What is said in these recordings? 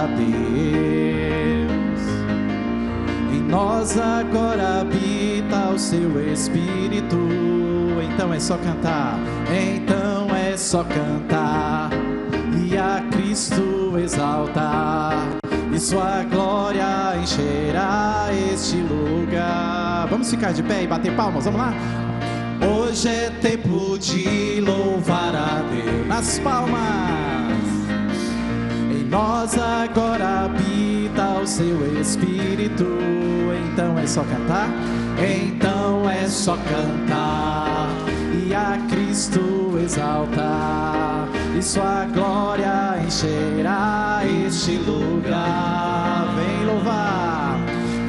a Deus. Em nós agora habita o seu Espírito. Então é só cantar, então é só cantar e a Cristo exaltar, e sua glória encherá este lugar. Vamos ficar de pé e bater palmas, vamos lá? Hoje é tempo de louvar a Deus. Nas palmas. Em nós agora habita o seu Espírito. Então é só cantar, então é só cantar e a Cristo exaltar, e sua glória encherá este lugar. Vem louvar,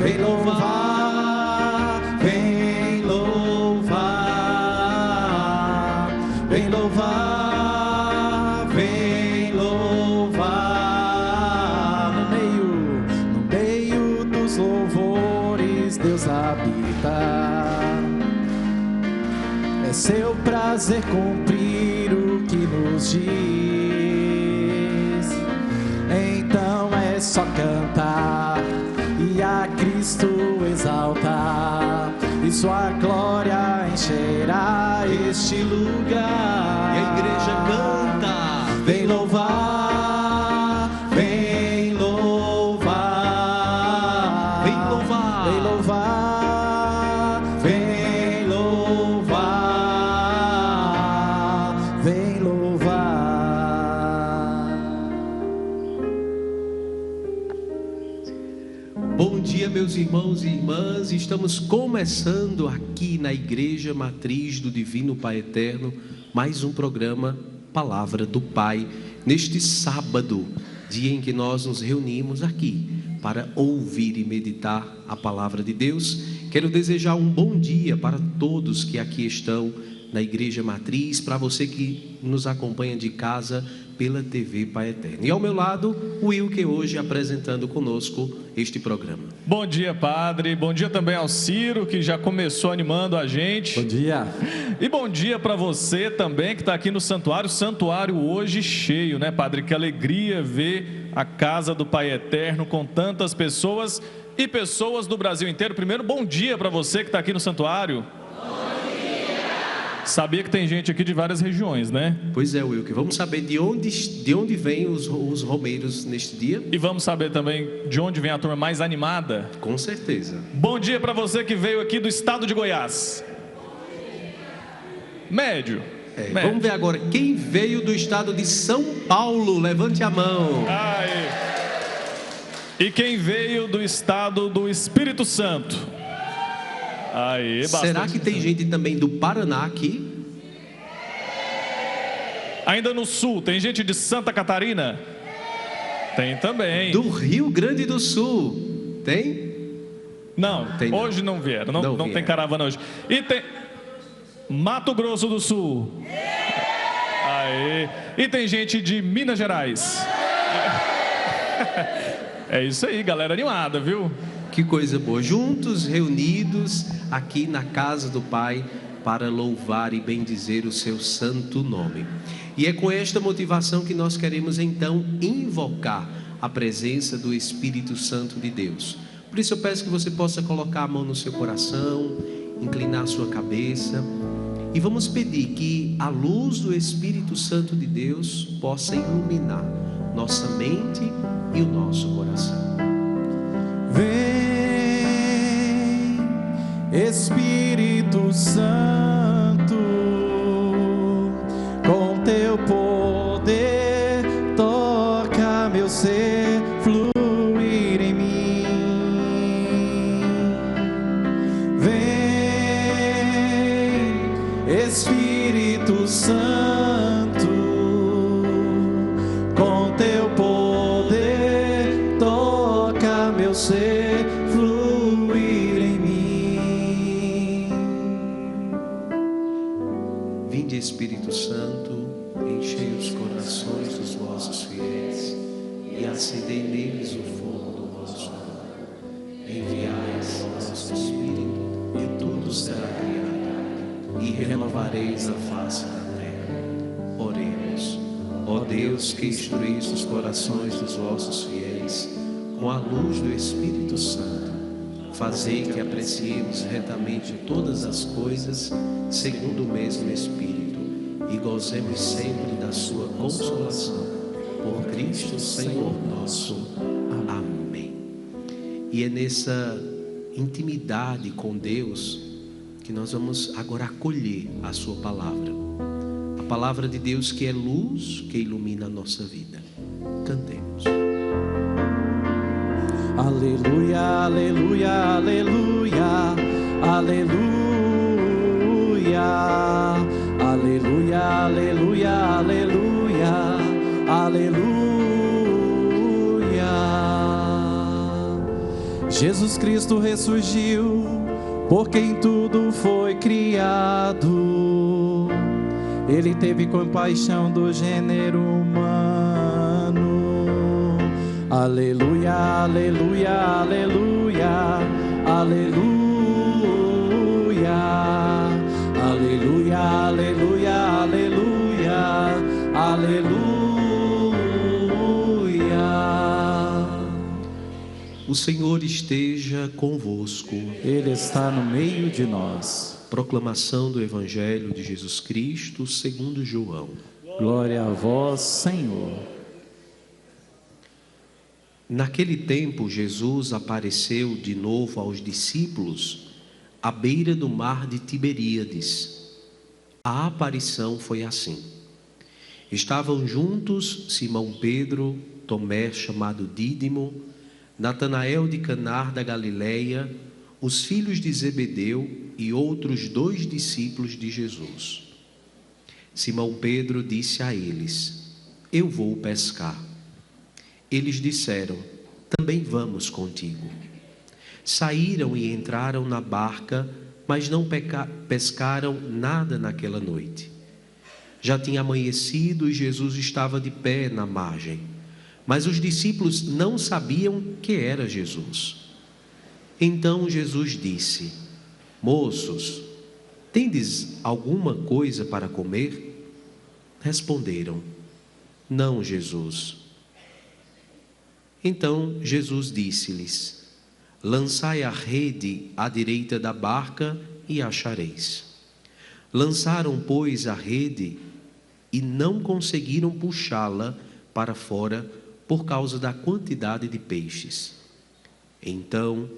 vem louvar, vem louvar, vem louvar, vem louvar. No meio dos louvores Deus habita. É seu prazer cumprir o que nos diz. Então é só cantar e a Cristo exaltar, e sua glória encherá este lugar. E a igreja canta: vem louvar, vem louvar, vem louvar, vem louvar, vem louvar, vem louvar. Bom dia, meus irmãos e irmãs. Estamos começando aqui na Igreja Matriz do Divino Pai Eterno mais um programa Palavra do Pai, neste sábado, dia em que nós nos reunimos aqui para ouvir e meditar a Palavra de Deus. Quero desejar um bom dia para todos que aqui estão na Igreja Matriz, para você que nos acompanha de casa pela TV Pai Eterno. E ao meu lado, o Wilke, hoje apresentando conosco este programa. Bom dia, padre. Bom dia também ao Ciro, que já começou animando a gente. Bom dia. E bom dia para você também que está aqui no santuário. Santuário hoje cheio, né, padre? Que alegria ver a casa do Pai Eterno com tantas pessoas e pessoas do Brasil inteiro. Primeiro, bom dia para você que está aqui no santuário. Sabia que tem gente aqui de várias regiões, né? Pois é, Wilke. Vamos saber de onde vêm os romeiros neste dia? E vamos saber também de onde vem a turma mais animada? Com certeza. Bom dia para você que veio aqui do estado de Goiás. Médio. Médio. Vamos ver agora quem veio do estado de São Paulo. Levante a mão. Aí. E quem veio do estado do Espírito Santo? Aí, será que tem gente também do Paraná aqui? Ainda no sul, tem gente de Santa Catarina? Tem também. Do Rio Grande do Sul, tem? Não, tem hoje não vieram, não tem caravana hoje. E tem Mato Grosso do Sul. Aí. E tem gente de Minas Gerais. É isso aí, galera animada, viu? Que coisa boa, juntos, reunidos aqui na casa do Pai para louvar e bendizer o seu santo nome. E é com esta motivação que nós queremos então invocar a presença do Espírito Santo de Deus. Por isso eu peço que você possa colocar a mão no seu coração, inclinar a sua cabeça e vamos pedir que a luz do Espírito Santo de Deus possa iluminar nossa mente e o nosso coração. Vem, Espírito Santo, com teu poder, toca meu ser, fluir em mim. Vem, Espírito Santo, com teu poder, toca meu ser, fluir em mim. Vinde, Espírito Santo, enchei os corações dos vossos fiéis e acendei neles o fogo do vosso amor. Enviai vosso Espírito e tudo será criado e renovareis a face da terra. Oremos. Ó Deus, Deus, que instruísse os corações dos vossos fiéis com a luz do Espírito Santo, fazei que apreciemos retamente todas as coisas segundo o mesmo Espírito e gozemos sempre da sua consolação. Por Cristo Senhor nosso. Amém. E é nessa intimidade com Deus que nós vamos agora acolher a sua palavra. A palavra de Deus que é luz, que ilumina a nossa vida. Cantemos. Aleluia, aleluia, aleluia, aleluia, aleluia, aleluia, aleluia, aleluia. Jesus Cristo ressurgiu, por quem tudo foi criado. Ele teve compaixão do gênero humano. Aleluia, aleluia, aleluia, aleluia, aleluia, aleluia, aleluia, aleluia. O Senhor esteja convosco. Ele está no meio de nós. Proclamação do Evangelho de Jesus Cristo segundo João. Glória a vós, Senhor. Naquele tempo, Jesus apareceu de novo aos discípulos à beira do mar de Tiberíades. A aparição foi assim. Estavam juntos Simão Pedro, Tomé, chamado Dídimo, Natanael de Caná da Galileia, os filhos de Zebedeu e outros 2 discípulos de Jesus. Simão Pedro disse a eles: Eu vou pescar. Eles disseram: Também vamos contigo. Saíram e entraram na barca, mas não pescaram nada naquela noite. Já tinha amanhecido e Jesus estava de pé na margem, mas os discípulos não sabiam que era Jesus. Então Jesus disse: Moços, tendes alguma coisa para comer? Responderam: Não, Jesus. Então Jesus disse-lhes: Lançai a rede à direita da barca e achareis. Lançaram, pois, a rede e não conseguiram puxá-la para fora por causa da quantidade de peixes. Então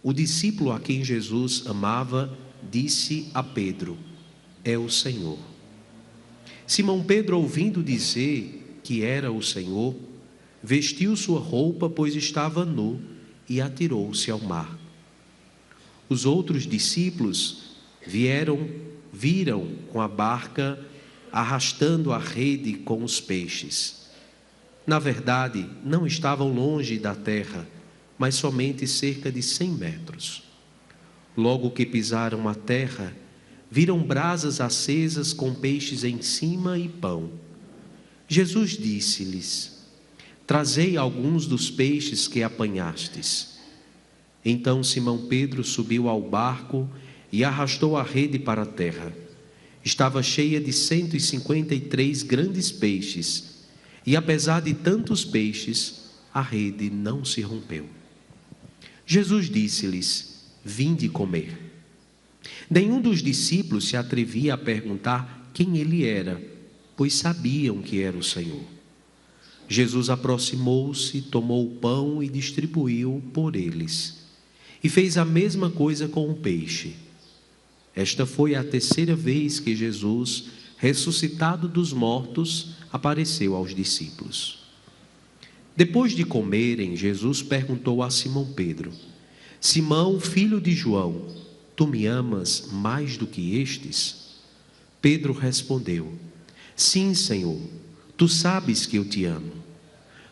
o discípulo a quem Jesus amava disse a Pedro: É o Senhor. Simão Pedro, ouvindo dizer que era o Senhor, vestiu sua roupa, pois estava nu, e atirou-se ao mar. Os outros discípulos viram com a barca arrastando a rede com os peixes. Na verdade, não estavam longe da terra, mas somente cerca de 100 metros. Logo que pisaram a terra, viram brasas acesas com peixes em cima e pão. Jesus disse-lhes: Trazei alguns dos peixes que apanhastes. Então Simão Pedro subiu ao barco e arrastou a rede para a terra. Estava cheia de 153 grandes peixes, e apesar de tantos peixes, a rede não se rompeu. Jesus disse-lhes: Vinde comer. Nenhum dos discípulos se atrevia a perguntar quem ele era, pois sabiam que era o Senhor. Jesus aproximou-se, tomou o pão e distribuiu por eles. E fez a mesma coisa com o peixe. Esta foi a 3ª vez que Jesus, ressuscitado dos mortos, apareceu aos discípulos. Depois de comerem, Jesus perguntou a Simão Pedro: Simão, filho de João, tu me amas mais do que estes? Pedro respondeu: Sim, Senhor, tu sabes que eu te amo.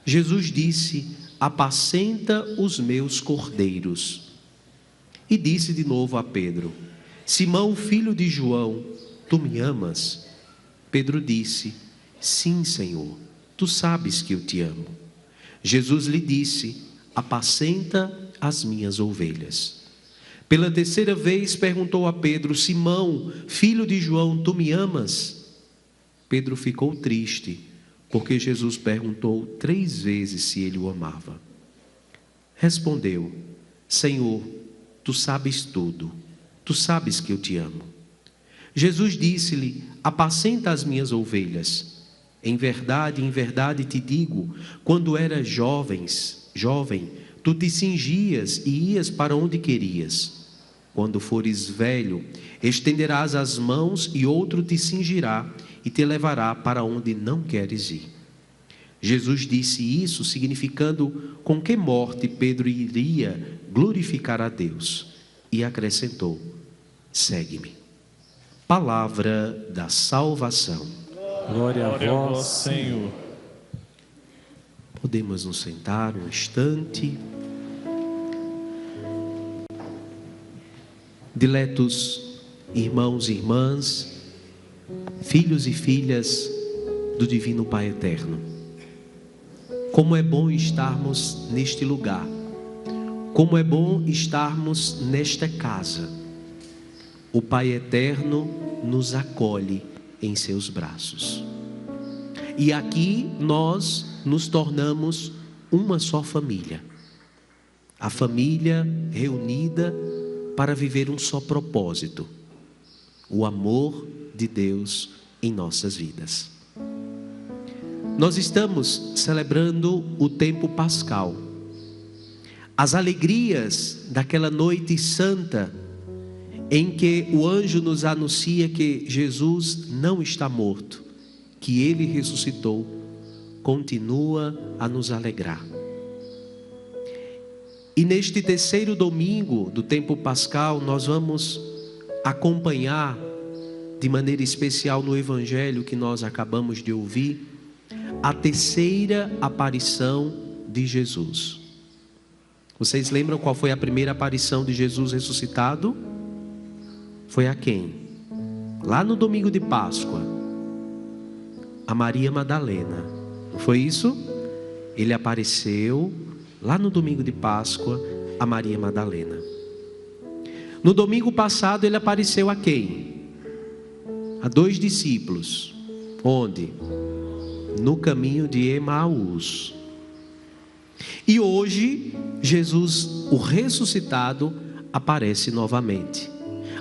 Jesus disse: Apacenta os meus cordeiros. E disse de novo a Pedro: Simão, filho de João, tu me amas? Pedro disse: Sim, Senhor, tu sabes que eu te amo. Jesus lhe disse: Apacenta as minhas ovelhas. Pela 3ª vez perguntou a Pedro: Simão, filho de João, tu me amas? Pedro ficou triste, porque Jesus perguntou 3 vezes se ele o amava. Respondeu: Senhor, tu sabes tudo, tu sabes que eu te amo. Jesus disse-lhe: apacenta as minhas ovelhas. Em verdade te digo, quando eras jovem, tu te cingias e ias para onde querias. Quando fores velho, estenderás as mãos e outro te cingirá e te levará para onde não queres ir. Jesus disse isso significando com que morte Pedro iria glorificar a Deus, e acrescentou: segue-me. Palavra da salvação. Glória a vós, Senhor. Podemos nos sentar um instante. Diletos irmãos e irmãs, filhos e filhas do Divino Pai Eterno, como é bom estarmos neste lugar, como é bom estarmos nesta casa. O Pai Eterno nos acolhe em seus braços. E aqui nós nos tornamos uma só família. A família reunida para viver um só propósito: o amor de Deus em nossas vidas. Nós estamos celebrando o tempo pascal. As alegrias daquela noite santa em que o anjo nos anuncia que Jesus não está morto, que Ele ressuscitou, continua a nos alegrar. E neste terceiro domingo do tempo pascal, nós vamos acompanhar de maneira especial no evangelho que nós acabamos de ouvir, a terceira aparição de Jesus. Vocês lembram qual foi a primeira aparição de Jesus ressuscitado? Foi a quem? Lá no domingo de Páscoa, a Maria Madalena. Não foi isso? Ele apareceu lá no domingo de Páscoa a Maria Madalena. No domingo passado ele apareceu a quem? A 2 discípulos. Onde? No caminho de Emaús. E hoje Jesus, o ressuscitado, aparece novamente.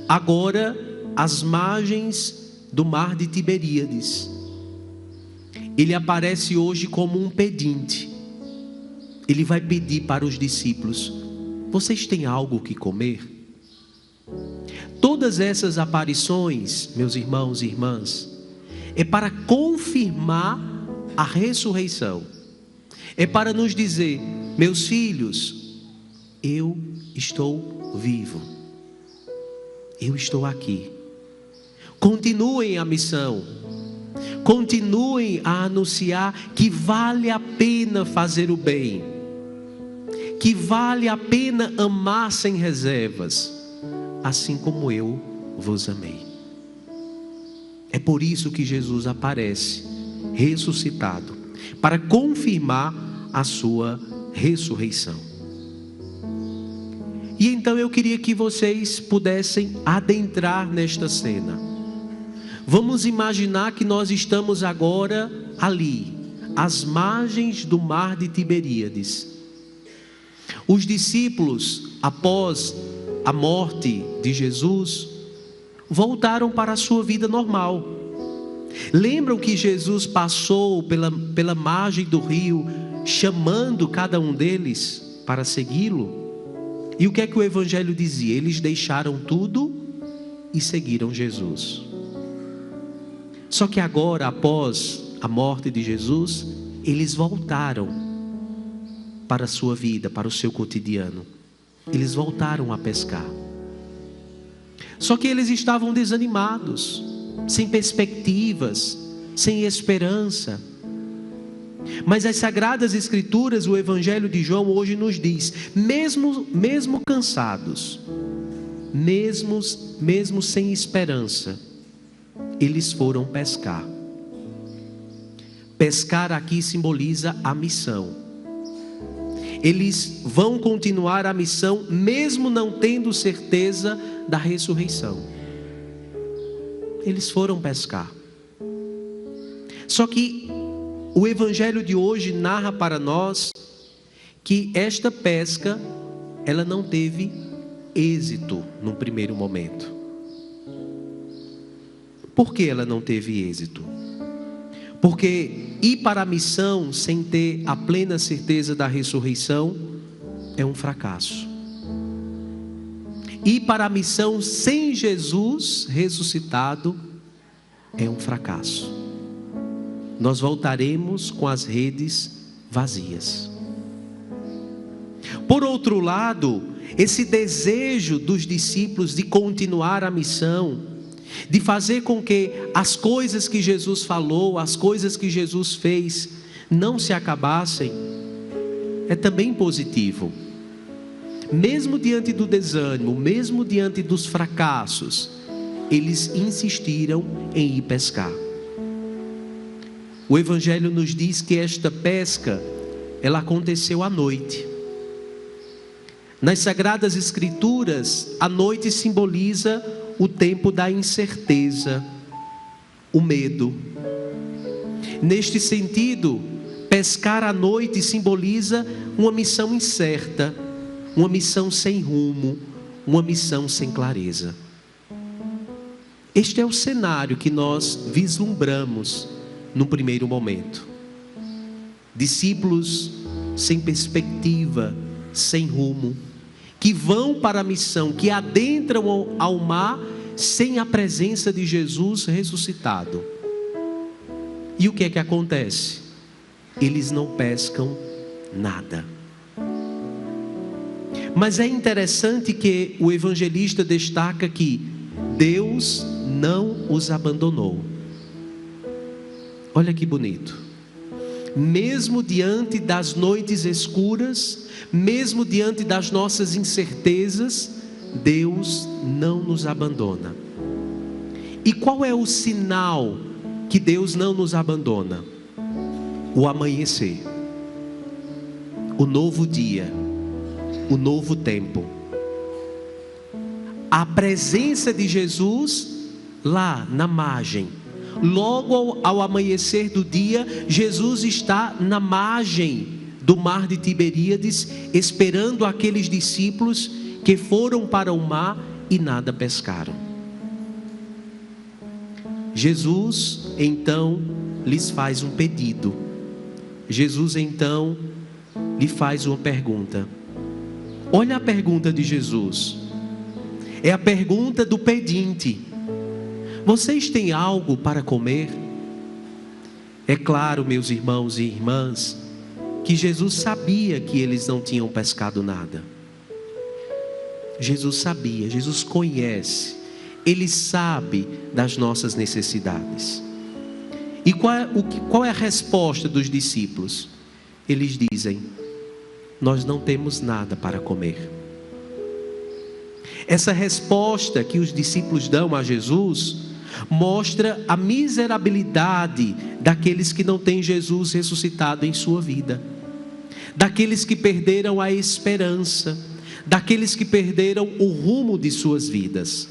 Agora às margens do mar de Tiberíades. Ele aparece hoje como um pedinte. Ele vai pedir para os discípulos: vocês têm algo que comer? Todas essas aparições, meus irmãos e irmãs, é para confirmar a ressurreição. É para nos dizer: meus filhos, eu estou vivo. Eu estou aqui. Continuem a missão. Continuem a anunciar que vale a pena fazer o bem, que vale a pena amar sem reservas, assim como eu vos amei. É por isso que Jesus aparece ressuscitado, para confirmar a sua ressurreição. E então eu queria que vocês pudessem adentrar nesta cena. Vamos imaginar que nós estamos agora ali, às margens do mar de Tiberíades. Os discípulos, após a morte de Jesus, voltaram para a sua vida normal. Lembram que Jesus passou pela margem do rio, chamando cada um deles para segui-lo? E o que é que o evangelho dizia? Eles deixaram tudo e seguiram Jesus. Só que agora, após a morte de Jesus, eles voltaram para a sua vida, para o seu cotidiano. Eles voltaram a pescar. Só que eles estavam desanimados, sem perspectivas, sem esperança. Mas as Sagradas Escrituras, o Evangelho de João hoje nos diz: mesmo cansados, mesmo sem esperança, eles foram pescar. Pescar aqui simboliza a missão. Eles vão continuar a missão mesmo não tendo certeza da ressurreição. Eles foram pescar. Só que o evangelho de hoje narra para nós que esta pesca, ela não teve êxito num primeiro momento. Por que ela não teve êxito? Porque ir para a missão sem ter a plena certeza da ressurreição é um fracasso. Ir para a missão sem Jesus ressuscitado é um fracasso. Nós voltaremos com as redes vazias. Por outro lado, esse desejo dos discípulos de continuar a missão, de fazer com que as coisas que Jesus falou, as coisas que Jesus fez, não se acabassem, é também positivo. Mesmo diante do desânimo, mesmo diante dos fracassos, eles insistiram em ir pescar. O Evangelho nos diz que esta pesca, ela aconteceu à noite. Nas Sagradas Escrituras, a noite simboliza o tempo da incerteza, o medo. Neste sentido, pescar à noite simboliza uma missão incerta, uma missão sem rumo, uma missão sem clareza. Este é o cenário que nós vislumbramos no primeiro momento. Discípulos sem perspectiva, sem rumo, que vão para a missão, que adentram ao mar sem a presença de Jesus ressuscitado. E o que é que acontece? Eles não pescam nada. Mas é interessante que o evangelista destaca que Deus não os abandonou. Olha que bonito. Mesmo diante das noites escuras, mesmo diante das nossas incertezas, Deus não nos abandona. E qual é o sinal que Deus não nos abandona? O amanhecer, o novo dia, o novo tempo. A presença de Jesus lá na margem. Logo ao amanhecer do dia, Jesus está na margem do mar de Tiberíades, esperando aqueles discípulos que foram para o mar e nada pescaram. Jesus então lhes faz um pedido. Jesus então lhe faz uma pergunta. Olha a pergunta de Jesus. É a pergunta do pedinte. Vocês têm algo para comer? É claro, meus irmãos e irmãs, que Jesus sabia que eles não tinham pescado nada. Jesus sabia, Jesus conhece, Ele sabe das nossas necessidades. E qual é a resposta dos discípulos? Eles dizem: nós não temos nada para comer. Essa resposta que os discípulos dão a Jesus mostra a miserabilidade daqueles que não têm Jesus ressuscitado em sua vida, daqueles que perderam a esperança, daqueles que perderam o rumo de suas vidas.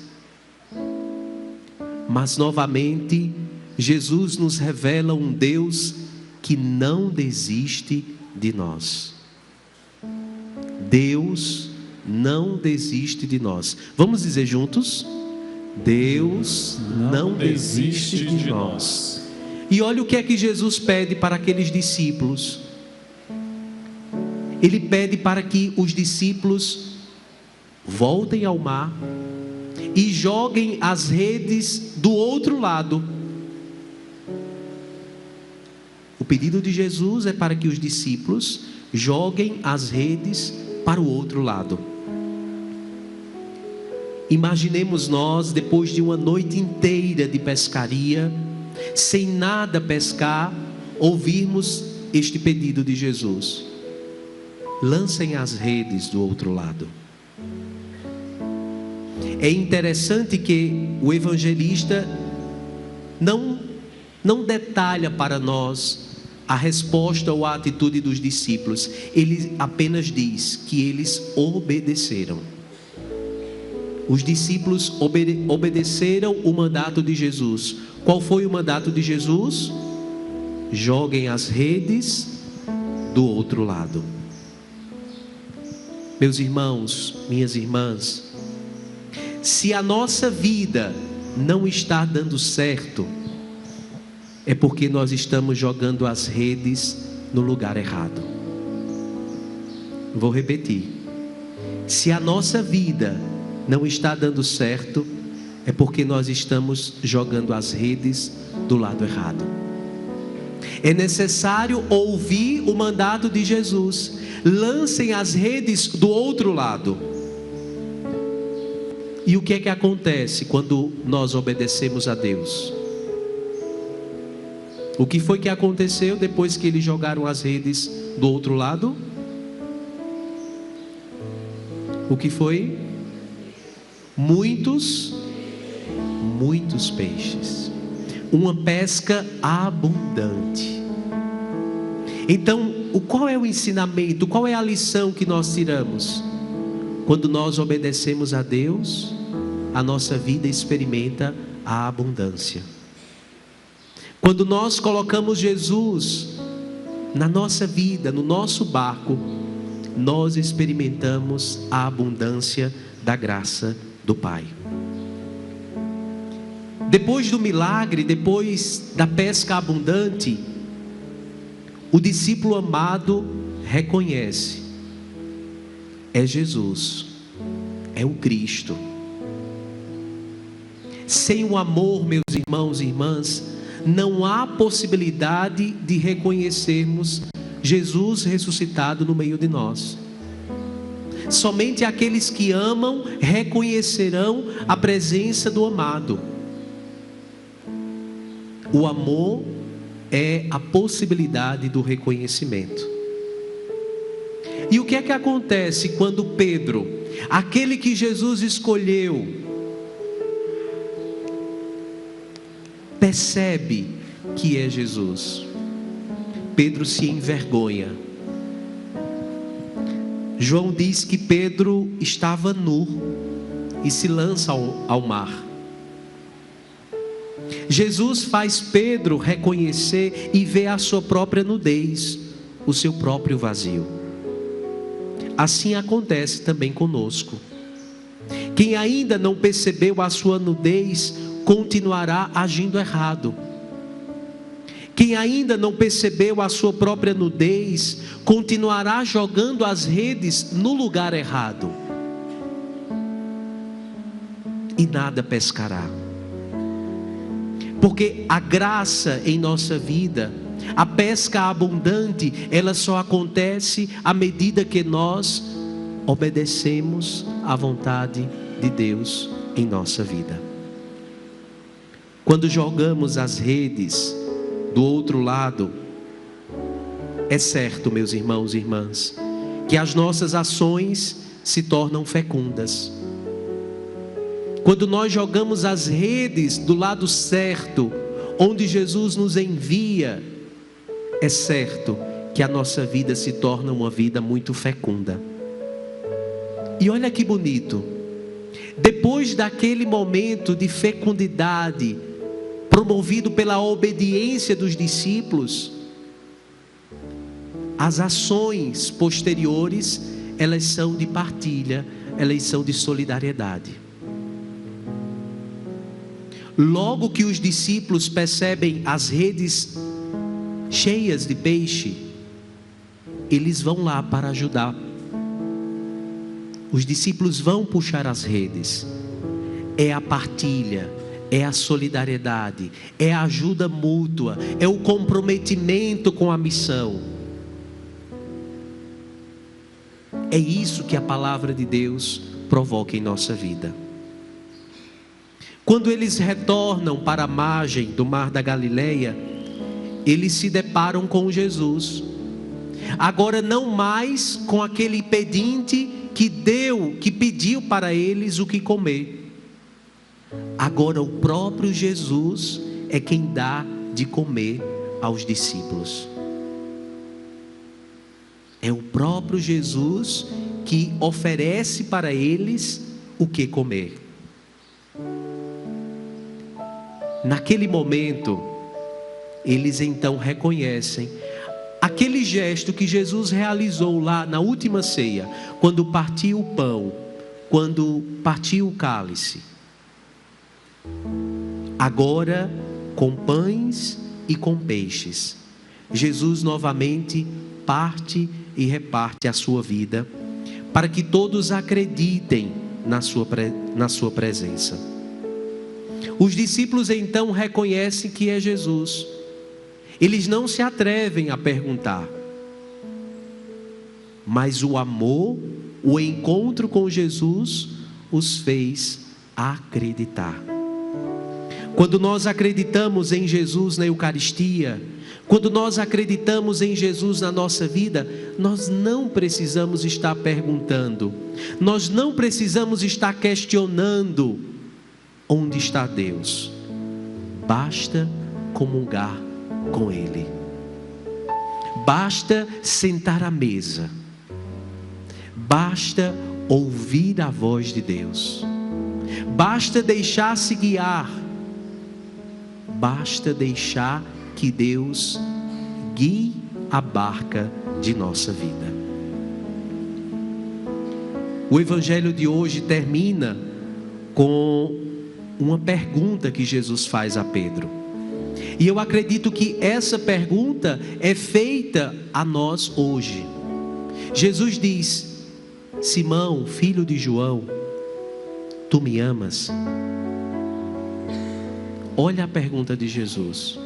Mas novamente, Jesus nos revela um Deus que não desiste de nós. Deus não desiste de nós. Vamos dizer juntos? Deus não desiste de nós. E olha o que é que Jesus pede para aqueles discípulos. Ele pede para que os discípulos voltem ao mar e joguem as redes do outro lado. O pedido de Jesus é para que os discípulos joguem as redes para o outro lado. Imaginemos nós, depois de uma noite inteira de pescaria, sem nada pescar, ouvirmos este pedido de Jesus: lancem as redes do outro lado. É interessante que o evangelista não detalha para nós a resposta ou a atitude dos discípulos. Ele apenas diz que eles obedeceram. Os discípulos obedeceram o mandato de Jesus. Qual foi o mandato de Jesus? joguem as redes do outro lado. Meus irmãos, minhas irmãs, se a nossa vida não está dando certo, é porque nós estamos jogando as redes no lugar errado. Vou repetir. Se a nossa vida não está dando certo, é porque nós estamos jogando as redes do lado errado. É necessário ouvir o mandato de Jesus: lancem as redes do outro lado. E o que é que acontece quando nós obedecemos a Deus? O que foi que aconteceu depois que eles jogaram as redes do outro lado? O que foi? Muitos peixes. Uma pesca abundante. Então, qual é o ensinamento? Qual é a lição que nós tiramos? Quando nós obedecemos a Deus, a nossa vida experimenta a abundância. Quando nós colocamos Jesus na nossa vida, no nosso barco, nós experimentamos a abundância da graça do Pai. Depois do milagre, depois da pesca abundante, o discípulo amado reconhece: é Jesus, é o Cristo. Sem o amor, meus irmãos e irmãs, não há possibilidade de reconhecermos Jesus ressuscitado no meio de nós. Somente aqueles que amam reconhecerão a presença do amado. O amor é a possibilidade do reconhecimento. E o que é que acontece quando Pedro, aquele que Jesus escolheu, percebe que é Jesus? Pedro se envergonha. João diz que Pedro estava nu e se lança ao mar. Jesus faz Pedro reconhecer e ver a sua própria nudez, o seu próprio vazio. Assim acontece também conosco. Quem ainda não percebeu a sua nudez continuará agindo errado. Quem ainda não percebeu a sua própria nudez continuará jogando as redes no lugar errado e nada pescará. Porque a graça em nossa vida, a pesca abundante, ela só acontece à medida que nós obedecemos à vontade de Deus em nossa vida. Quando jogamos as redes do outro lado, é certo, meus irmãos e irmãs, que as nossas ações se tornam fecundas. Quando nós jogamos as redes do lado certo, onde Jesus nos envia, é certo que a nossa vida se torna uma vida muito fecunda. E olha que bonito, depois daquele momento de fecundidade, promovido pela obediência dos discípulos, as ações posteriores, elas são de partilha, elas são de solidariedade. Logo que os discípulos percebem as redes cheias de peixe, eles vão lá para ajudar. Os discípulos vão puxar as redes. É a partilha, é a solidariedade, é a ajuda mútua, é o comprometimento com a missão. É isso que a palavra de Deus provoca em nossa vida. Quando eles retornam para a margem do mar da Galileia, eles se deparam com Jesus. Agora não mais com aquele pedinte que pediu para eles o que comer. Agora o próprio Jesus é quem dá de comer aos discípulos. É o próprio Jesus que oferece para eles o que comer. Naquele momento, eles então reconhecem aquele gesto que Jesus realizou lá na última ceia, quando partiu o pão, quando partiu o cálice. Agora, com pães e com peixes, Jesus novamente parte e reparte a sua vida, para que todos acreditem na sua presença. Os discípulos então reconhecem que é Jesus. Eles não se atrevem a perguntar, mas o amor, o encontro com Jesus os fez acreditar. Quando nós acreditamos em Jesus na Eucaristia, quando nós acreditamos em Jesus na nossa vida, nós não precisamos estar perguntando, nós não precisamos estar questionando onde está Deus. Basta comungar com Ele. Basta sentar à mesa. Basta ouvir a voz de Deus. Basta deixar-se guiar. Basta deixar que Deus guie a barca de nossa vida. O Evangelho de hoje termina com uma pergunta que Jesus faz a Pedro. E eu acredito que essa pergunta é feita a nós hoje. Jesus diz: Simão, filho de João, tu me amas? Olha a pergunta de Jesus.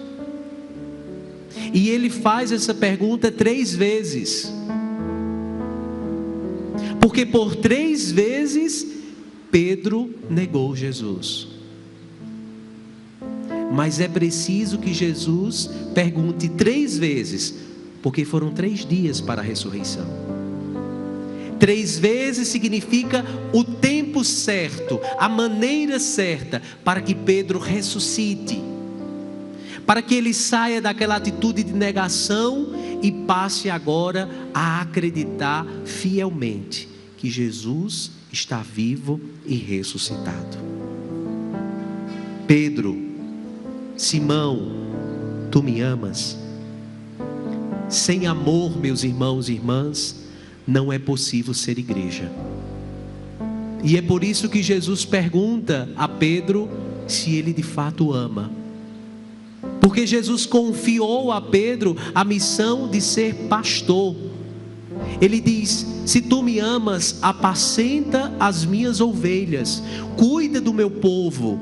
E ele faz essa pergunta 3 vezes. Porque por 3 vezes Pedro negou Jesus. Mas é preciso que Jesus pergunte 3 vezes, porque foram 3 dias para a ressurreição. 3 vezes significa o tempo certo, a maneira certa para que Pedro ressuscite, para que ele saia daquela atitude de negação e passe agora a acreditar fielmente que Jesus está vivo e ressuscitado. Pedro, Simão, tu me amas? Sem amor, meus irmãos e irmãs, não é possível ser igreja. E é por isso que Jesus pergunta a Pedro se ele de fato ama. Porque Jesus confiou a Pedro a missão de ser pastor. Ele diz: se tu me amas, apacenta as minhas ovelhas, cuida do meu povo.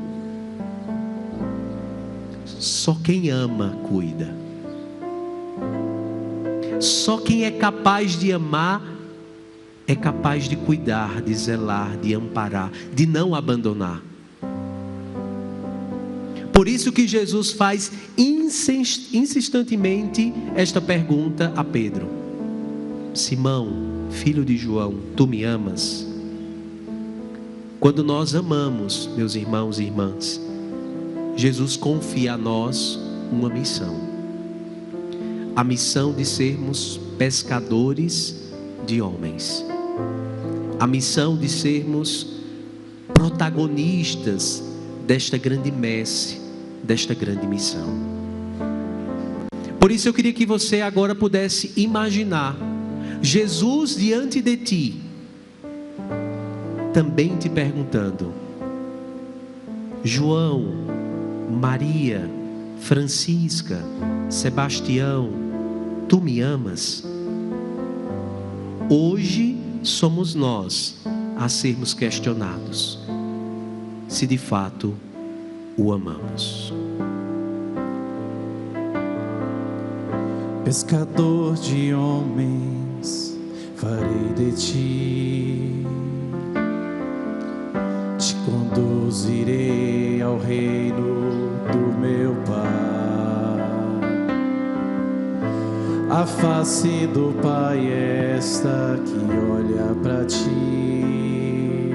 Só quem ama, cuida. Só quem é capaz de amar, é capaz de cuidar, de zelar, de amparar, de não abandonar. Por isso que Jesus faz insistentemente esta pergunta a Pedro: Simão, filho de João, tu me amas? Quando nós amamos, meus irmãos e irmãs, Jesus confia a nós uma missão. A missão de sermos pescadores de homens. A missão de sermos protagonistas desta grande messe, desta grande missão. Por isso eu queria que você agora pudesse imaginar Jesus diante de ti, também te perguntando: João, Maria, Francisca, Sebastião, tu me amas? Hoje somos nós a sermos questionados se de fato o amamos. Pescador de homens, farei de ti, te conduzirei ao reino do meu Pai. A face do Pai é esta que olha para ti,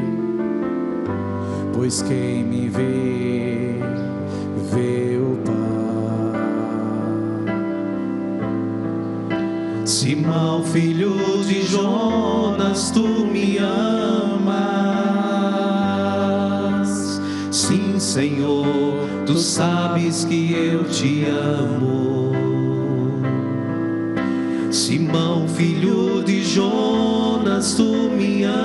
pois quem me vê, vê o Pai. Simão, filho de Jonas, tu me amas? Sim, Senhor, tu sabes que eu te amo. filho de Jonas, tu me amas.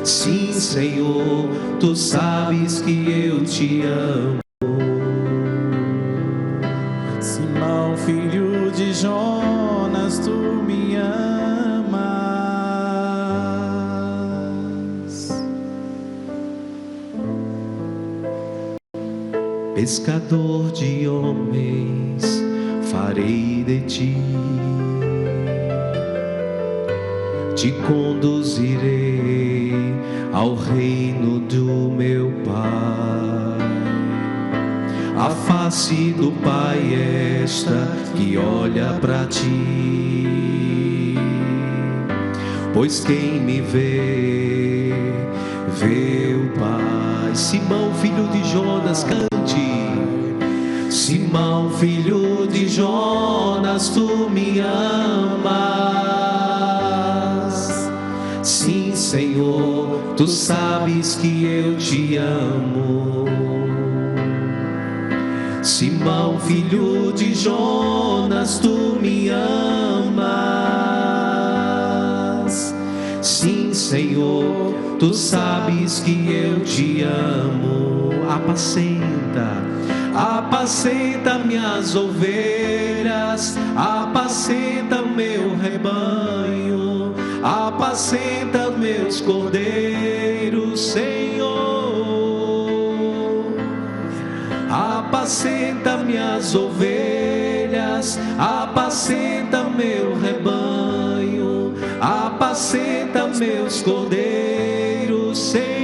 Sim, Senhor, tu sabes que eu te amo. Simão, filho de Jonas, tu me amas. Pescador de homens, farei de ti, te conduzirei ao reino do meu Pai. A face do Pai é esta que olha para ti, pois quem me vê, vê o Pai. Simão, filho de Jonas, cante. Simão, filho de Jonas, tu me amas. Sim, Senhor, tu sabes que eu te amo. Simão, filho de Jonas, tu me amas. Sim, Senhor, tu sabes que eu te amo. Apacenta minhas ovelhas, apacenta meu rebanho, apacenta meus cordeiros, Senhor. Apacenta minhas ovelhas, apacenta meu rebanho, apacenta meus cordeiros, Senhor.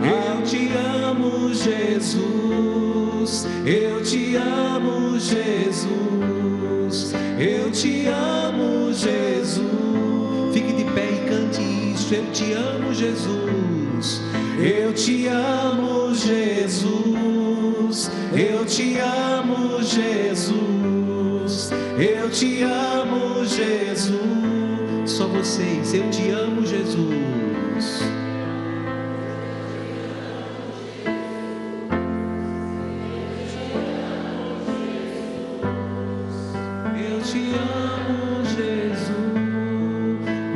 Eu te amo, Jesus, eu te amo, Jesus, eu te amo, Jesus. Fique de pé e cante isso. Eu te amo, Jesus, eu te amo, Jesus, eu te amo, Jesus, eu te amo, Jesus. Só vocês, eu te amo, Jesus. Eu te amo, Jesus.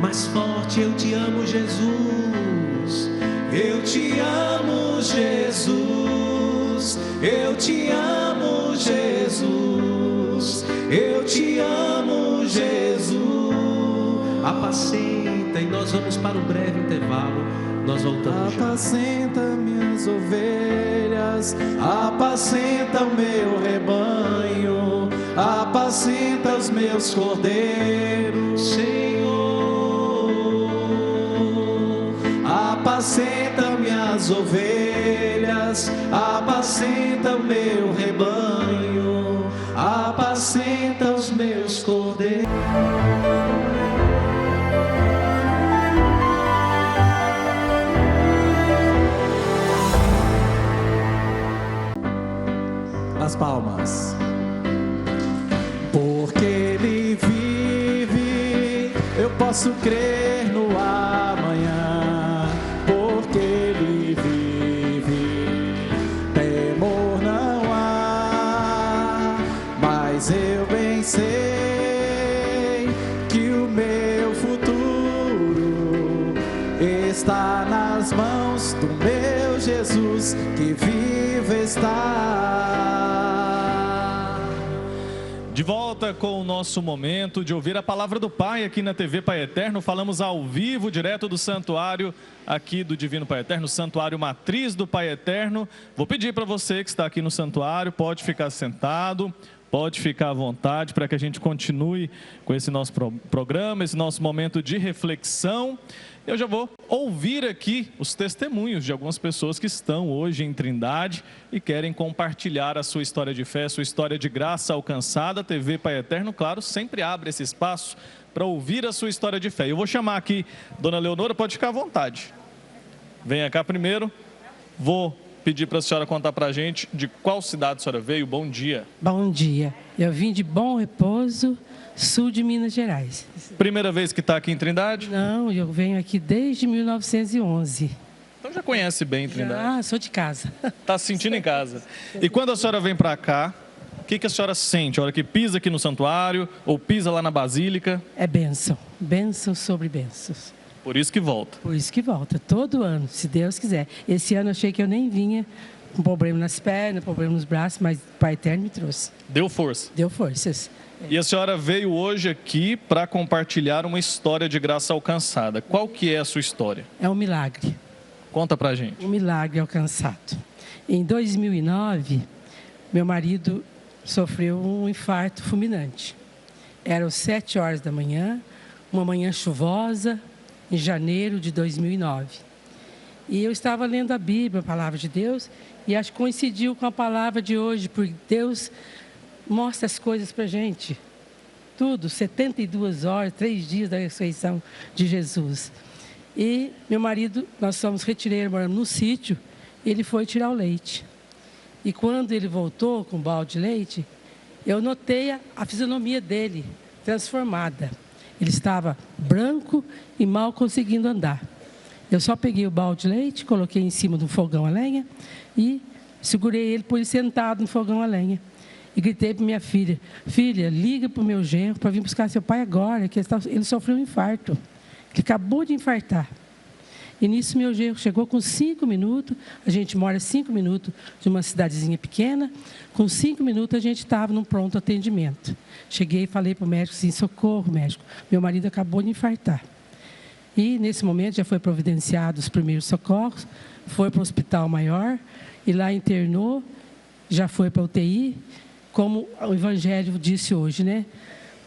Mais forte, eu te amo, Jesus. Eu te amo, Jesus. Eu te amo, Jesus. Eu te amo, Jesus. Apacenta, e nós vamos para um breve intervalo. Nós voltamos já. Apacenta minhas ovelhas, apacenta o meu rebanho, apacenta os meus cordeiros, Senhor. Apacenta minhas ovelhas, apacenta o meu rebanho, apacenta os meus cordeiros. As palmas. Porque Ele vive, eu posso crer no amanhã. Porque Ele vive, temor não há. Mas eu bem sei que o meu futuro está nas mãos do meu Jesus, que vivo está. De volta com o nosso momento de ouvir a palavra do Pai aqui na TV Pai Eterno. Falamos ao vivo, direto do santuário aqui do Divino Pai Eterno, santuário matriz do Pai Eterno. Vou pedir para você que está aqui no santuário, pode ficar sentado, pode ficar à vontade para que a gente continue com esse nosso programa, esse nosso momento de reflexão. Eu já vou ouvir aqui os testemunhos de algumas pessoas que estão hoje em Trindade e querem compartilhar a sua história de fé, sua história de graça alcançada. A TV Pai Eterno, claro, sempre abre esse espaço para ouvir a sua história de fé. Eu vou chamar aqui Dona Leonora, pode ficar à vontade. Venha cá primeiro. Vou pedir para a senhora contar para a gente de qual cidade a senhora veio. Bom dia. Bom dia. Eu vim de Bom Repouso, sul de Minas Gerais. Primeira vez que está aqui em Trindade? Não, eu venho aqui desde 1911. Então já conhece bem Trindade. Ah, sou de casa. Está se sentindo em casa. E quando a senhora vem para cá, que a senhora sente a hora que pisa aqui no santuário ou pisa lá na Basílica? É bênção, bênção sobre bênçãos. Por isso que volta. Por isso que volta, todo ano, se Deus quiser. Esse ano eu achei que eu nem vinha com problema nas pernas, problema nos braços, mas o Pai Eterno me trouxe. Deu força. Deu forças. E a senhora veio hoje aqui para compartilhar uma história de graça alcançada. Qual que é a sua história? É um milagre. Conta pra gente. Um milagre alcançado. Em 2009, meu marido sofreu um infarto fulminante. Eram 7 horas da manhã, uma manhã chuvosa, em janeiro de 2009. E eu estava lendo a Bíblia, a Palavra de Deus, e acho que coincidiu com a palavra de hoje, porque Deus mostra as coisas para a gente. Tudo, 72 horas, 3 dias da ressurreição de Jesus. E meu marido, nós somos retireiros, moramos no sítio, ele foi tirar o leite. E quando ele voltou com o balde de leite, eu notei a fisionomia dele transformada. Ele estava branco e mal conseguindo andar. Eu só peguei o balde de leite, coloquei em cima do fogão a lenha e segurei ele por ele sentado no fogão a lenha. E gritei para minha filha: filha, liga para o meu genro para vir buscar seu pai agora, que ele sofreu um infarto. Ele acabou de infartar. E nisso meu genro chegou com 5 minutos, a gente mora 5 minutos de uma cidadezinha pequena, com 5 minutos a gente estava num pronto atendimento. Cheguei e falei para o médico assim: socorro, médico, meu marido acabou de infartar. E nesse momento já foi providenciado os primeiros socorros, foi para o hospital maior e lá internou, já foi para a UTI, como o Evangelho disse hoje, né?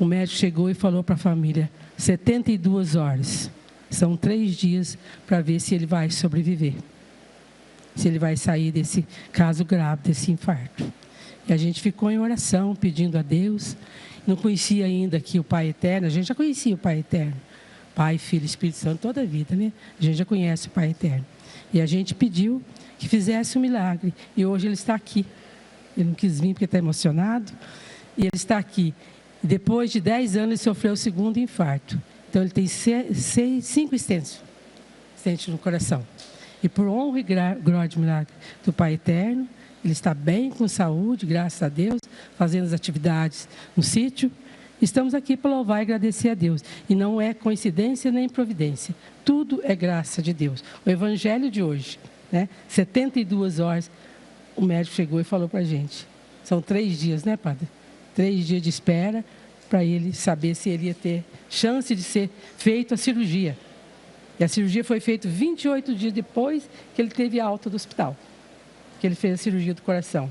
O médico chegou e falou para a família: 72 horas. São 3 dias para ver se ele vai sobreviver. Se ele vai sair desse caso grave, desse infarto. E a gente ficou em oração, pedindo a Deus. Não conhecia ainda aqui o Pai Eterno. A gente já conhecia o Pai Eterno. Pai, Filho e Espírito Santo toda a vida, né? A gente já conhece o Pai Eterno. E a gente pediu que fizesse um milagre. E hoje ele está aqui. Ele não quis vir porque está emocionado. E ele está aqui. E depois de 10 anos ele sofreu o 2º infarto. Então, ele tem 5 estentes no coração. E por honra e glória de milagre do Pai Eterno, ele está bem, com saúde, graças a Deus, fazendo as atividades no sítio. Estamos aqui para louvar e agradecer a Deus. E não é coincidência nem providência. Tudo é graça de Deus. O Evangelho de hoje, né? 72 horas, o médico chegou e falou para a gente. São 3 dias, né, padre? 3 dias de espera, para ele saber se ele ia ter chance de ser feita a cirurgia. E a cirurgia foi feita 28 dias depois que ele teve alta do hospital, que ele fez a cirurgia do coração.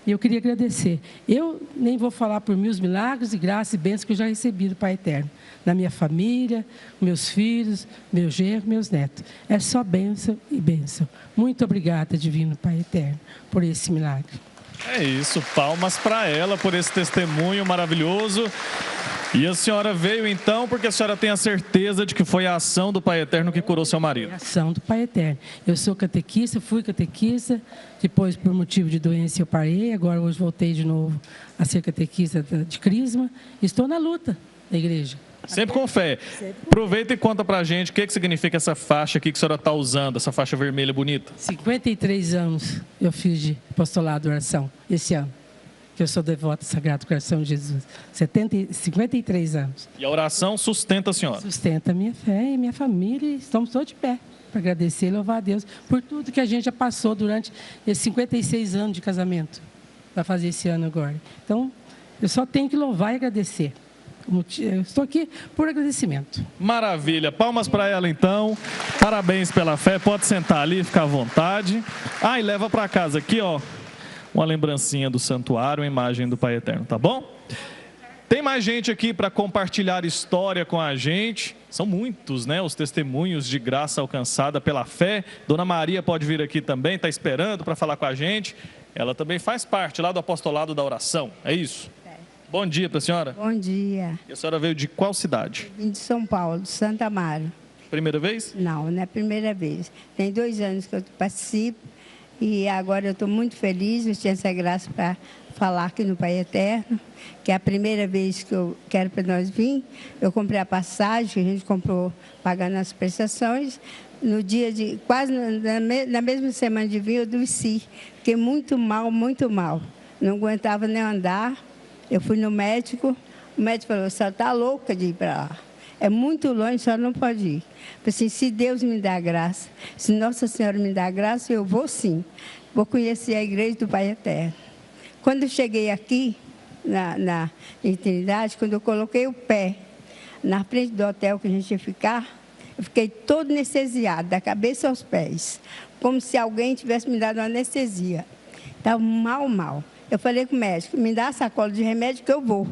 E eu queria agradecer. Eu nem vou falar por mil milagres e graças e bênçãos que eu já recebi do Pai Eterno. Na minha família, meus filhos, meu genro, meus netos. É só bênção e bênção. Muito obrigada, Divino Pai Eterno, por esse milagre. É isso, palmas para ela por esse testemunho maravilhoso. E a senhora veio então porque a senhora tem a certeza de que foi a ação do Pai Eterno que curou seu marido. A ação do Pai Eterno. Eu sou catequista, fui catequista, depois por motivo de doença eu parei, agora hoje voltei de novo a ser catequista de Crisma. Estou na luta da igreja. Sempre com fé. Aproveita e conta pra gente o que significa essa faixa aqui que a senhora está usando, essa faixa vermelha bonita. 53 anos eu fiz de apostolado de oração esse ano, que eu sou devota do Sagrado Coração de Jesus. 53 anos. E a oração sustenta a senhora? Sustenta a minha fé e minha família, e estamos todos de pé para agradecer e louvar a Deus por tudo que a gente já passou durante esses 56 anos de casamento, para fazer esse ano agora. Então, eu só tenho que louvar e agradecer. Eu estou aqui por agradecimento. Maravilha, palmas para ela então, parabéns pela fé, pode sentar ali, ficar à vontade. E leva para casa aqui, ó, uma lembrancinha do santuário, uma imagem do Pai Eterno, tá bom? Tem mais gente aqui para compartilhar história com a gente, são muitos, né, os testemunhos de graça alcançada pela fé. Dona Maria pode vir aqui também, está esperando para falar com a gente, ela também faz parte lá do apostolado da oração, é isso? Bom dia para a senhora. Bom dia. E a senhora veio de qual cidade? Vim de São Paulo, de Santa Amaro. Primeira vez? Não, não é a primeira vez. Tem 2 anos que eu participo e agora eu estou muito feliz. Eu tinha essa graça para falar aqui no Pai Eterno, que é a primeira vez que eu quero para nós vir. Eu comprei a passagem, que a gente comprou pagando as prestações. No dia de, quase na mesma semana de vir, eu adoeci. Fiquei muito mal, muito mal. não aguentava nem andar. Eu fui no médico, o médico falou, a senhora está louca de ir para lá. É muito longe, a senhora não pode ir. Eu falei assim, se Deus me dá graça, se Nossa Senhora me dá graça, eu vou sim. Vou conhecer a igreja do Pai Eterno. Quando eu cheguei aqui, na Trindade, quando eu coloquei o pé na frente do hotel que a gente ia ficar, eu fiquei todo anestesiada, da cabeça aos pés, como se alguém tivesse me dado uma anestesia. Estava mal. Eu falei com o médico, me dá a sacola de remédio que eu vou.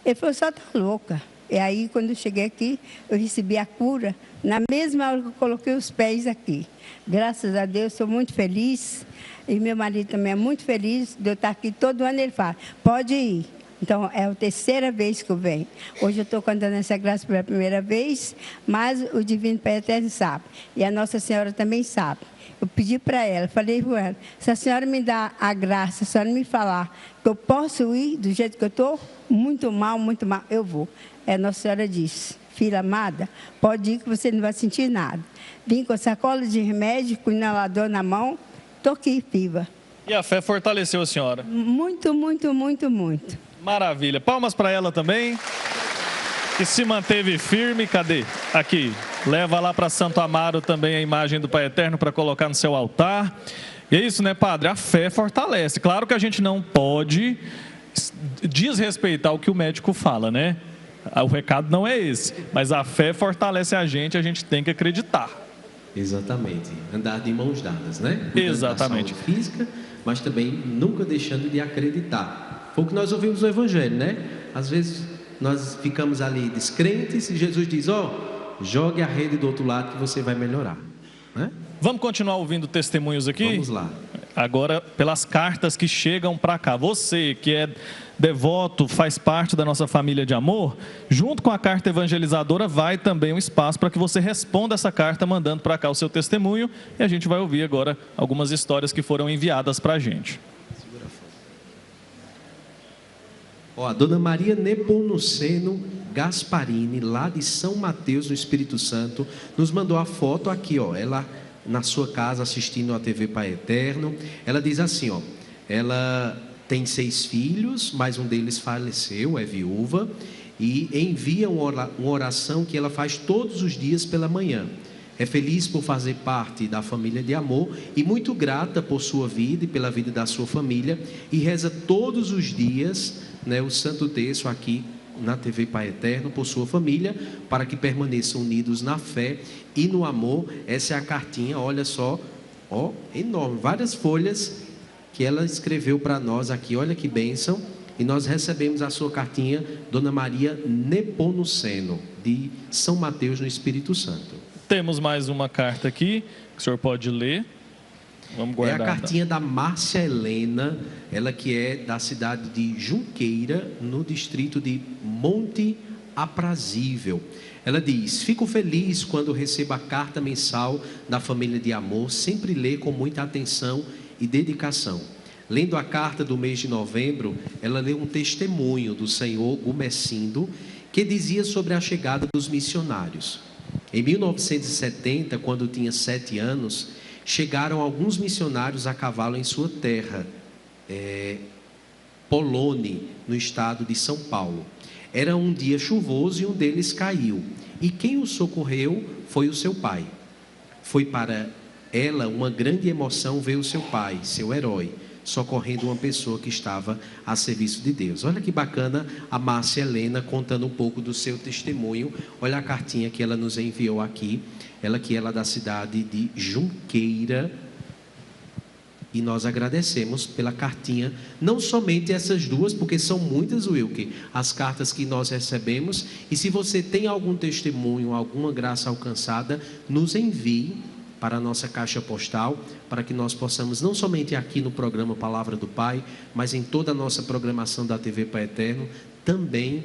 Ele falou, só está louca. E aí, quando eu cheguei aqui, eu recebi a cura na mesma hora que eu coloquei os pés aqui. Graças a Deus, estou muito feliz. E meu marido também é muito feliz de eu estar aqui todo ano. Ele fala, pode ir. Então, é a 3ª vez que eu venho. Hoje eu estou contando essa graça pela primeira vez, mas o Divino Pai Eterno sabe. E a Nossa Senhora também sabe. Eu pedi para ela, falei para ela, se a senhora me dá a graça, se a senhora me falar que eu posso ir do jeito que eu estou, muito mal, eu vou. A Nossa Senhora disse, filha amada, pode ir que você não vai sentir nada. Vim com a sacola de remédio, com o inalador na mão, estou aqui, viva. E a fé fortaleceu a senhora? Muito. Maravilha. Palmas para ela também, que se manteve firme. Cadê? Aqui. Leva lá para Santo Amaro também a imagem do Pai Eterno para colocar no seu altar. E é isso, né, padre? A fé fortalece. Claro que a gente não pode desrespeitar o que o médico fala, né? O recado não é esse. Mas a fé fortalece a gente tem que acreditar. Exatamente. Andar de mãos dadas, né? Exatamente. Da saúde física, mas também nunca deixando de acreditar. Foi o que nós ouvimos no Evangelho, né? Às vezes nós ficamos ali descrentes e Jesus diz, jogue a rede do outro lado que você vai melhorar, né? Vamos continuar ouvindo testemunhos aqui? Vamos lá. Agora, pelas cartas que chegam para cá. Você que é devoto, faz parte da nossa família de amor, junto com a carta evangelizadora vai também um espaço para que você responda essa carta mandando para cá o seu testemunho, e a gente vai ouvir agora algumas histórias que foram enviadas para a gente. A dona Maria Nepomuceno Gasparini, lá de São Mateus, no Espírito Santo, nos mandou a foto aqui, ela na sua casa assistindo a TV Pai Eterno. Ela diz assim, ela tem 6 filhos, mas um deles faleceu, é viúva, e envia uma oração que ela faz todos os dias pela manhã. É feliz por fazer parte da família de amor e muito grata por sua vida e pela vida da sua família, e reza todos os dias, né, o Santo Terço aqui na TV Pai Eterno por sua família, para que permaneçam unidos na fé e no amor. Essa é a cartinha, olha só, enorme, várias folhas que ela escreveu para nós aqui, olha que bênção. E nós recebemos a sua cartinha, Dona Maria Nepomuceno, de São Mateus, no Espírito Santo. Temos mais uma carta aqui, que o senhor pode ler. Vamos guardar. É a cartinha da Márcia Helena, ela que é da cidade de Junqueira, no distrito de Monte Aprazível. Ela diz, fico feliz quando recebo a carta mensal da família de amor, sempre lê com muita atenção e dedicação. Lendo a carta do mês de novembro, ela leu um testemunho do senhor Gumecindo, que dizia sobre a chegada dos missionários. Em 1970, quando tinha 7 anos, chegaram alguns missionários a cavalo em sua terra, Polone, no estado de São Paulo. Era um dia chuvoso e um deles caiu. E quem o socorreu foi o seu pai. Foi para ela uma grande emoção ver o seu pai, seu herói, socorrendo uma pessoa que estava a serviço de Deus. Olha que bacana a Márcia Helena contando um pouco do seu testemunho. Olha a cartinha que ela nos enviou aqui. Ela que é lá da cidade de Junqueira. E nós agradecemos pela cartinha, não somente essas duas, porque são muitas, Wilke, as cartas que nós recebemos. E se você tem algum testemunho, alguma graça alcançada, nos envie para a nossa caixa postal, para que nós possamos, não somente aqui no programa Palavra do Pai, mas em toda a nossa programação da TV Pai Eterno, também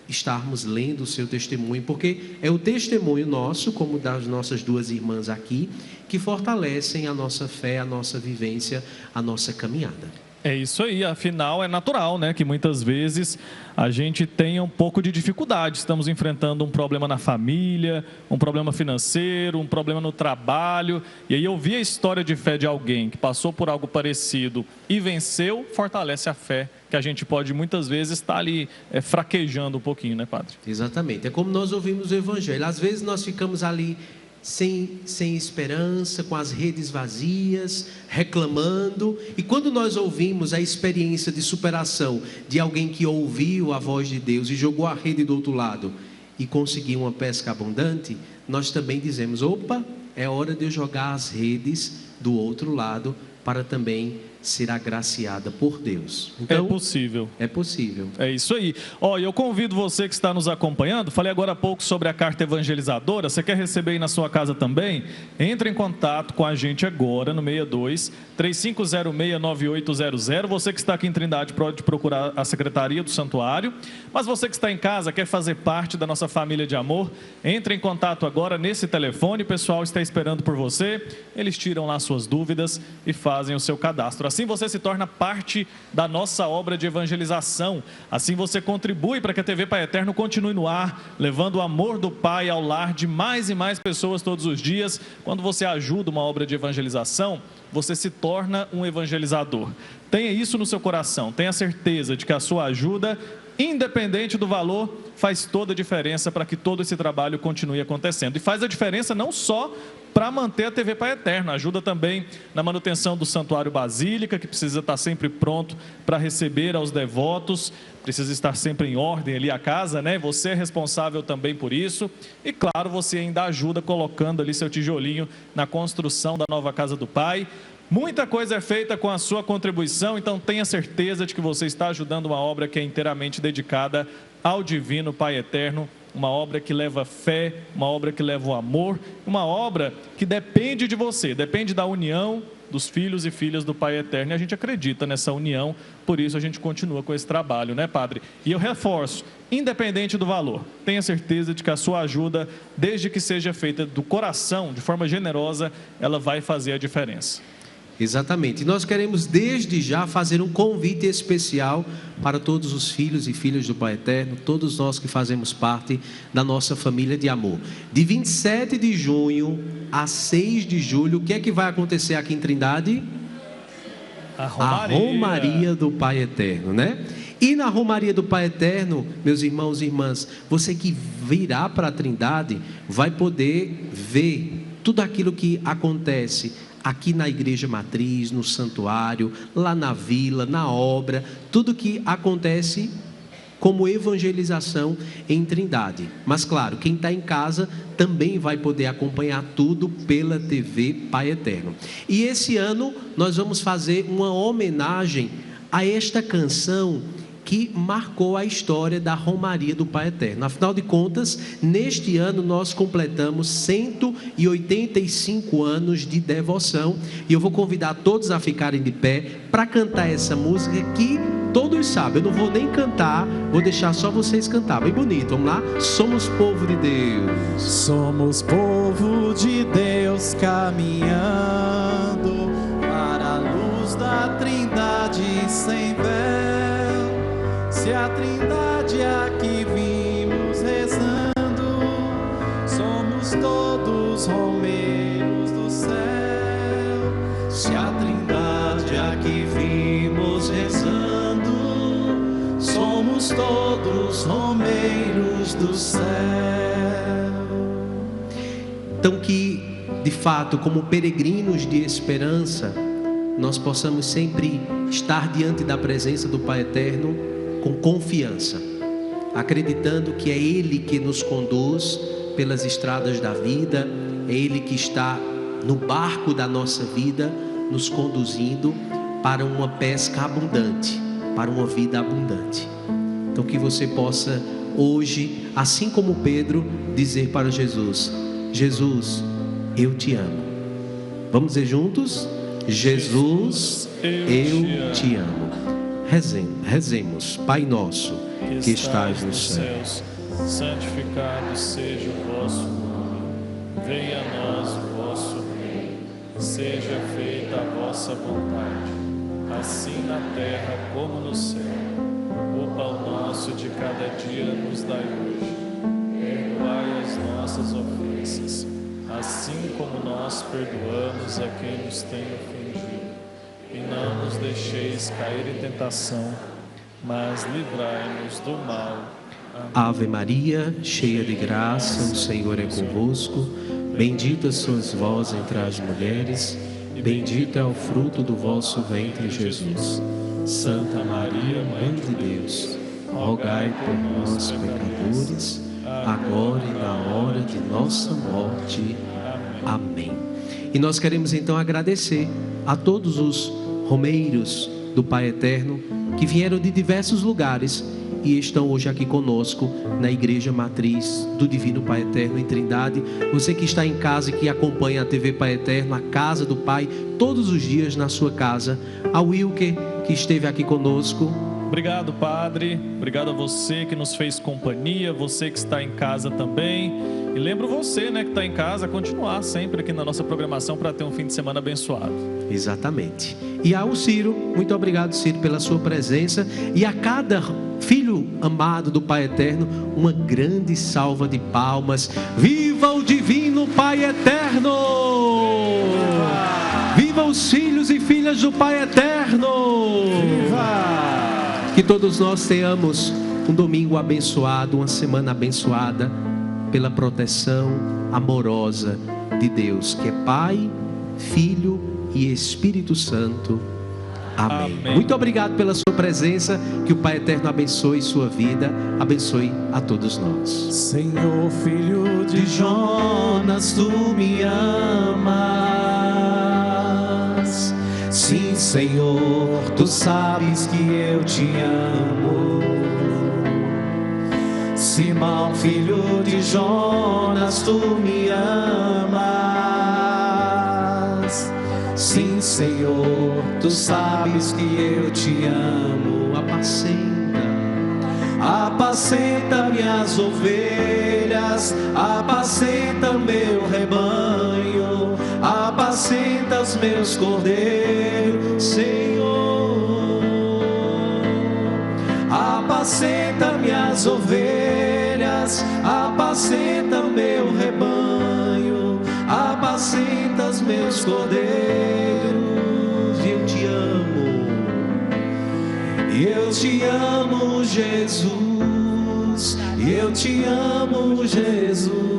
estarmos lendo o seu testemunho, porque é o testemunho nosso, como das nossas duas irmãs aqui, que fortalecem a nossa fé, a nossa vivência, a nossa caminhada. É isso aí, afinal é natural, né, que muitas vezes a gente tenha um pouco de dificuldade. Estamos enfrentando um problema na família, um problema financeiro, um problema no trabalho. E aí ouvir a história de fé de alguém que passou por algo parecido e venceu, fortalece a fé, que a gente pode muitas vezes estar ali fraquejando um pouquinho, né, padre? Exatamente, é como nós ouvimos o Evangelho. Às vezes nós ficamos ali sem esperança, com as redes vazias, reclamando. E quando nós ouvimos a experiência de superação de alguém que ouviu a voz de Deus e jogou a rede do outro lado e conseguiu uma pesca abundante, nós também dizemos: opa, é hora de eu jogar as redes do outro lado para também ser agraciada por Deus. Então, é possível. É possível. É isso aí. Ó, eu convido você que está nos acompanhando, falei agora há pouco sobre a carta evangelizadora, você quer receber aí na sua casa também? Entre em contato com a gente agora no 62-3506-9800. Você que está aqui em Trindade pode procurar a Secretaria do Santuário, mas você que está em casa, quer fazer parte da nossa família de amor, entre em contato agora nesse telefone, o pessoal está esperando por você, eles tiram lá suas dúvidas e fazem o seu cadastro. Assim você se torna parte da nossa obra de evangelização. Assim você contribui para que a TV Pai Eterno continue no ar, levando o amor do Pai ao lar de mais e mais pessoas todos os dias. Quando você ajuda uma obra de evangelização, você se torna um evangelizador. Tenha isso no seu coração, tenha certeza de que a sua ajuda, independente do valor, faz toda a diferença para que todo esse trabalho continue acontecendo. E faz a diferença não só para manter a TV Pai Eterno, ajuda também na manutenção do Santuário Basílica, que precisa estar sempre pronto para receber aos devotos, precisa estar sempre em ordem ali a casa, né? Você é responsável também por isso. E claro, você ainda ajuda colocando ali seu tijolinho na construção da nova casa do Pai. Muita coisa é feita com a sua contribuição, então tenha certeza de que você está ajudando uma obra que é inteiramente dedicada ao Divino Pai Eterno, uma obra que leva fé, uma obra que leva o amor, uma obra que depende de você, depende da união dos filhos e filhas do Pai Eterno, e a gente acredita nessa união, por isso a gente continua com esse trabalho, né, Padre? E eu reforço, independente do valor, tenha certeza de que a sua ajuda, desde que seja feita do coração, de forma generosa, ela vai fazer a diferença. Exatamente. E nós queremos desde já fazer um convite especial para todos os filhos e filhas do Pai Eterno, todos nós que fazemos parte da nossa família de amor. De 27 de junho a 6 de julho, o que é que vai acontecer aqui em Trindade? A Romaria do Pai Eterno, né? E na Romaria do Pai Eterno, meus irmãos e irmãs, você que virá para a Trindade vai poder ver tudo aquilo que acontece aqui na Igreja Matriz, no Santuário, lá na vila, na obra, tudo que acontece como evangelização em Trindade. Mas claro, quem está em casa também vai poder acompanhar tudo pela TV Pai Eterno. E esse ano nós vamos fazer uma homenagem a esta canção que marcou a história da Romaria do Pai Eterno. Afinal de contas, neste ano nós completamos 185 anos de devoção, e eu vou convidar todos a ficarem de pé para cantar essa música que todos sabem. Eu não vou nem cantar, vou deixar só vocês cantar, bem bonito. Vamos lá? Somos povo de Deus. Somos povo de Deus caminhando para a luz da Trindade sem véu. Se a Trindade aqui vimos rezando, somos todos romeiros do céu. Se a Trindade aqui vimos rezando, somos todos romeiros do céu. Então que, de fato, como peregrinos de esperança, nós possamos sempre estar diante da presença do Pai Eterno com confiança, acreditando que é Ele que nos conduz pelas estradas da vida, é Ele que está no barco da nossa vida, nos conduzindo para uma pesca abundante, para uma vida abundante. Então que você possa hoje, assim como Pedro, dizer para Jesus: Jesus, eu te amo. Vamos dizer juntos? Jesus, eu te amo. Rezemos. Pai nosso, que estás nos céus, santificado seja o vosso nome. Venha a nós o vosso reino. Seja feita a vossa vontade, assim na terra como no céu. O pão nosso de cada dia nos dai hoje. Perdoai as nossas ofensas, assim como nós perdoamos a quem nos tem ofendido. E não nos deixeis cair em tentação, mas livrai-nos do mal. Amém. Ave Maria, cheia de graça, o Senhor é convosco. Bendita sois vós entre as mulheres, bendito é o fruto do vosso ventre, Jesus. Santa Maria, Mãe de Deus, rogai por nós, pecadores, agora e na hora de nossa morte. Amém. E nós queremos então agradecer a todos os romeiros do Pai Eterno que vieram de diversos lugares e estão hoje aqui conosco na Igreja Matriz do Divino Pai Eterno em Trindade. Você que está em casa e que acompanha a TV Pai Eterno, a Casa do Pai, todos os dias na sua casa. A Wilker, que esteve aqui conosco. Obrigado, Padre. Obrigado a você que nos fez companhia, você que está em casa também. E lembro você, que está em casa, a continuar sempre aqui na nossa programação para ter um fim de semana abençoado. Exatamente. E ao Ciro, muito obrigado, Ciro, pela sua presença. E a cada filho amado do Pai Eterno, uma grande salva de palmas. Viva o Divino Pai Eterno! Viva os filhos e filhas do Pai Eterno! Viva! Que todos nós tenhamos um domingo abençoado, uma semana abençoada, pela proteção amorosa de Deus, que é Pai, Filho e Espírito Santo. Amém. Amém. Muito obrigado pela sua presença. Que o Pai Eterno abençoe sua vida, abençoe a todos nós. Senhor, filho de Jonas, tu me amas. Sim, Senhor, tu sabes que eu te amo. Simão, filho de Jonas, tu me amas. Sim, Senhor, tu sabes que eu te amo. Apacenta minhas ovelhas, apacenta meu rebanho, apacenta os meus cordeiros, Senhor. Apacenta minhas ovelhas, apacenta meu rebanho, apacenta os meus cordeiros. Eu te amo, eu te amo, Jesus, eu te amo, Jesus.